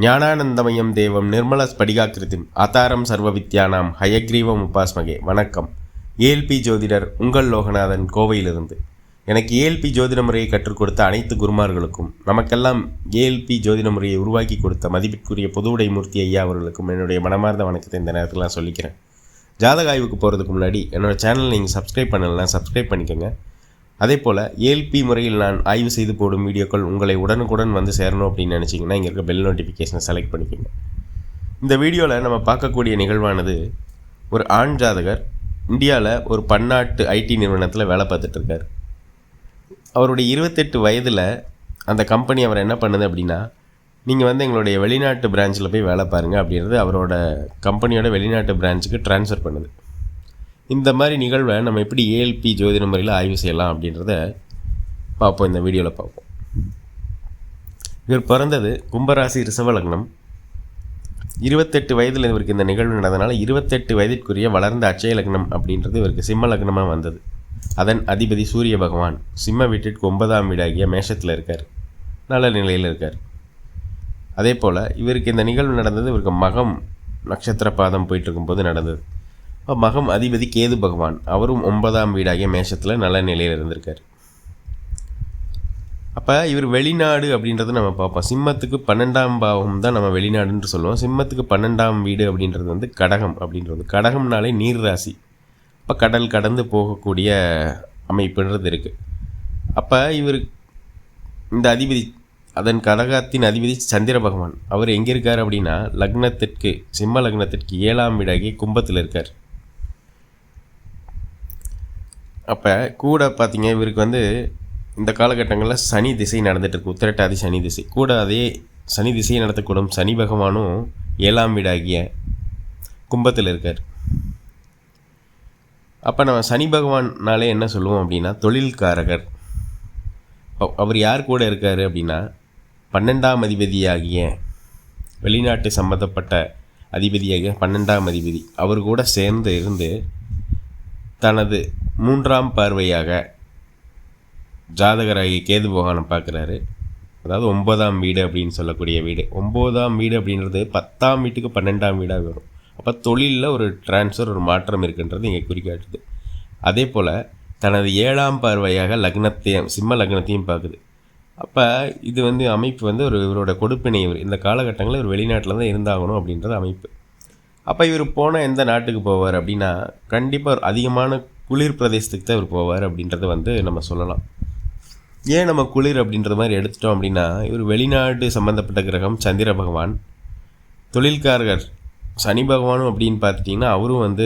ஞானானந்தமயம் தேவம் நிர்மலஸ்படிகாக்கிருதிம் ஆதாரம் சர்வவித்யானாம் ஹயக்ரீவம் உபாஸ்மகே. வணக்கம். ஏஎல்பி ஜோதிடர் உங்கள் லோகநாதன், கோவையிலிருந்து. எனக்கு ஏஎல்பி ஜோதிட முறையை கற்றுக் கொடுத்த அனைத்து குருமார்களுக்கும், நமக்கெல்லாம் ஏஎல்பி ஜோதிட முறையை உருவாக்கி கொடுத்த மதிப்பிற்குரிய பொதுவுடை மூர்த்தி ஐயா அவர்களுக்கும் என்னுடைய மனமார்ந்த வணக்கத்தை இந்த நேரத்தில் நான் சொல்லிக்கிறேன். ஜாதக ஆய்வுக்கு போகிறதுக்கு முன்னாடி என்னோடய சேனல் நீங்கள் சப்ஸ்கிரைப் பண்ணலாம், சப்ஸ்கிரைப் பண்ணிக்கோங்க. அதே போல் ஏஎல்பி முறையில் நான் ஆய்வு செய்து போடும் வீடியோக்கள் உங்களை உடனுக்குடன் வந்து சேரணும் அப்படின்னு நினச்சிங்கன்னா இங்கே இருக்க பெல் நோட்டிஃபிகேஷனை செலக்ட் பண்ணிக்கோங்க. இந்த வீடியோவில் நம்ம பார்க்கக்கூடிய நிகழ்வானது, ஒரு ஆண் ஜாதகர் இந்தியாவில் ஒரு பன்னாட்டு ஐடி நிறுவனத்தில் வேலை பார்த்துட்ருக்கார். அவருடைய 28 வயதில் அந்த கம்பெனி அவர் என்ன பண்ணுது அப்படின்னா, நீங்கள் எங்களுடைய வெளிநாட்டு பிரான்ச்சில் போய் வேலை பாருங்கள் அப்படின்றது அவரோட கம்பெனியோட வெளிநாட்டு பிரான்ச்சுக்கு ட்ரான்ஸ்ஃபர் பண்ணுது. இந்த மாதிரி நிகழ்வை நம்ம எப்படி ஏஎல்பி ஜோதிட முறையில் ஆய்வு செய்யலாம் அப்படின்றத பார்ப்போம். இந்த வீடியோவில் பார்ப்போம். இவர் பிறந்தது கும்பராசி ரிஷப லக்னம். 28 வயதில் இவருக்கு இந்த நிகழ்வு நடந்ததுனால 28 வயதிற்குரிய வளர்ந்த அட்சய லக்னம் அப்படின்றது இவருக்கு சிம்ம லக்னமாக வந்தது. அதன் அதிபதி சூரிய பகவான் சிம்ம வீட்டிற்கு 9ஆம் வீடாகிய மேஷத்தில் இருக்கார், நல்ல நிலையில் இருக்கார். அதே போல் இவருக்கு இந்த நிகழ்வு நடந்தது இவருக்கு மகம் நட்சத்திர பாதம் போயிட்டுருக்கும்போது நடந்தது. மகம் அதிபதி கேது பகவான், அவரும் 9ஆம் வீடாகிய மேஷத்தில் நல்ல நிலையில் இருந்திருக்கார். அப்போ இவர் வெளிநாடு அப்படின்றது நம்ம பார்ப்போம். சிம்மத்துக்கு 12ஆம் பாவம் தான் நம்ம வெளிநாடுன்னு சொல்லுவோம். சிம்மத்துக்கு 12ஆம் வீடு அப்படின்றது கடகம் அப்படின்றது. கடகம்னாலே நீர் ராசி. அப்போ கடல் கடந்து போகக்கூடிய அமைப்புன்றது இருக்குது. அப்போ இவர் இந்த அதிபதி, அதன் கடகத்தின் அதிபதி சந்திர பகவான், அவர் எங்கே இருக்கார் அப்படின்னா லக்னத்திற்கு, சிம்ம லக்னத்திற்கு 7ஆம் வீடாகிய கும்பத்தில் இருக்கார். அப்போ கூட பார்த்தீங்க இவருக்கு இந்த காலகட்டங்களில் சனி திசை நடந்துகிட்ருக்கு, உத்திரட்டாதி சனி திசை. கூட அதே சனி திசையை நடத்தக்கூடும் சனி பகவானும் 7ஆம் வீடாகிய கும்பத்தில் இருக்கார். அப்போ நம்ம சனி பகவான்னாலே என்ன சொல்லுவோம் அப்படின்னா தொழில்காரகர். அவர் யார் கூட இருக்கார் அப்படின்னா 12ஆம் அதிபதியாகிய, வெளிநாட்டு சம்மந்தப்பட்ட அதிபதியாகிய 12ஆம் அதிபதி, அவர் கூட சேர்ந்து இருந்து தனது 3ஆம் பார்வையாக ஜாதகராகிய கேது பகவானை பார்க்குறாரு. அதாவது 9ஆம் வீடு அப்படின்னு சொல்லக்கூடிய வீடு. 9ஆம் வீடு அப்படின்றது 10ஆம் வீட்டுக்கு 12ஆம் வீடாக வரும். அப்போ தொழிலில் ஒரு டிரான்ஸ்ஃபர், ஒரு மாற்றம் இருக்குன்றது இங்கே குறிக்காட்டுது. அதே போல் தனது 7ஆம் பார்வையாக லக்னத்தையும், சிம்ம லக்னத்தையும் பார்க்குது. அப்போ இது அமைப்பு ஒரு இவரோட கொடுப்பினை. இவர் இந்த காலகட்டங்களில் இவர் வெளிநாட்டில் தான் இருந்தாகணும் அப்படின்றது அமைப்பு. அப்போ இவர் போனால் எந்த நாட்டுக்கு போவார் அப்படின்னா, கண்டிப்பாக அதிகமான குளிர் பிரதேசத்துக்கு தான் இவர் போவார் அப்படின்றத நம்ம சொல்லலாம். ஏன் நம்ம குளிர் அப்படின்ற மாதிரி எடுத்துட்டோம் அப்படின்னா, இவர் வெளிநாடு சம்மந்தப்பட்ட கிரகம் சந்திர பகவான், தொழில்காரகர் சனி பகவானும் அப்படின்னு பார்த்துட்டிங்கன்னா அவரும்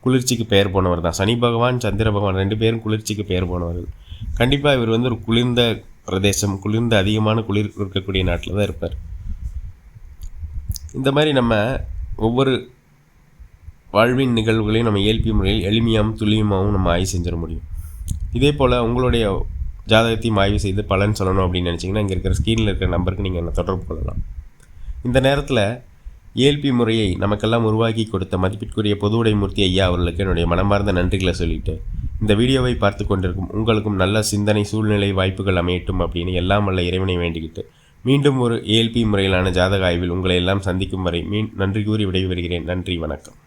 குளிர்ச்சிக்கு பெயர் போனவர் தான். சனி பகவான் சந்திர பகவான் 2 பேரும் குளிர்ச்சிக்கு பெயர் போனவர்கள். கண்டிப்பாக இவர் ஒரு குளிர்ந்த பிரதேசம், குளிர்ந்த அதிகமான குளிர் இருக்கக்கூடிய நாட்டில் தான் இருப்பார். இந்த மாதிரி நம்ம ஒவ்வொரு வாழ்வின் நிகழ்வுகளையும் நம்ம ஏஎல்பி முறையில் எளிமையாகவும் துல்லியமாகவும் நம்ம ஆய்வு செஞ்சிட முடியும். இதே போல் உங்களுடைய ஜாதகத்தையும் ஆய்வு செய்து பலன் சொல்லணும் அப்படின்னு நினச்சிங்கன்னா இங்கே இருக்கிற ஸ்க்ரீனில் இருக்கிற நம்பருக்கு நீங்கள் என்ன தொடர்பு கொள்ளலாம். இந்த நேரத்தில் ஏஎல்பி முறையை நமக்கெல்லாம் உருவாக்கி கொடுத்த மதிப்பிற்குரிய பொதுவுடை மூர்த்தி ஐயா அவர்களுக்கு என்னுடைய மனமார்ந்த நன்றிகளை சொல்லிவிட்டு, இந்த வீடியோவை பார்த்து கொண்டிருக்கும் உங்களுக்கும் நல்ல சிந்தனை, சூழ்நிலை, வாய்ப்புகள் அமையட்டும் அப்படின்னு எல்லாம் வல்ல இறைவனை வேண்டிக்கிட்டு, மீண்டும் ஒரு ஏஎல்பி முறையிலான ஜாதக ஆய்வில் உங்களை எல்லாம் சந்திக்கும் வரை நன்றி கூறி விடைபெறுகிறேன். நன்றி, வணக்கம்.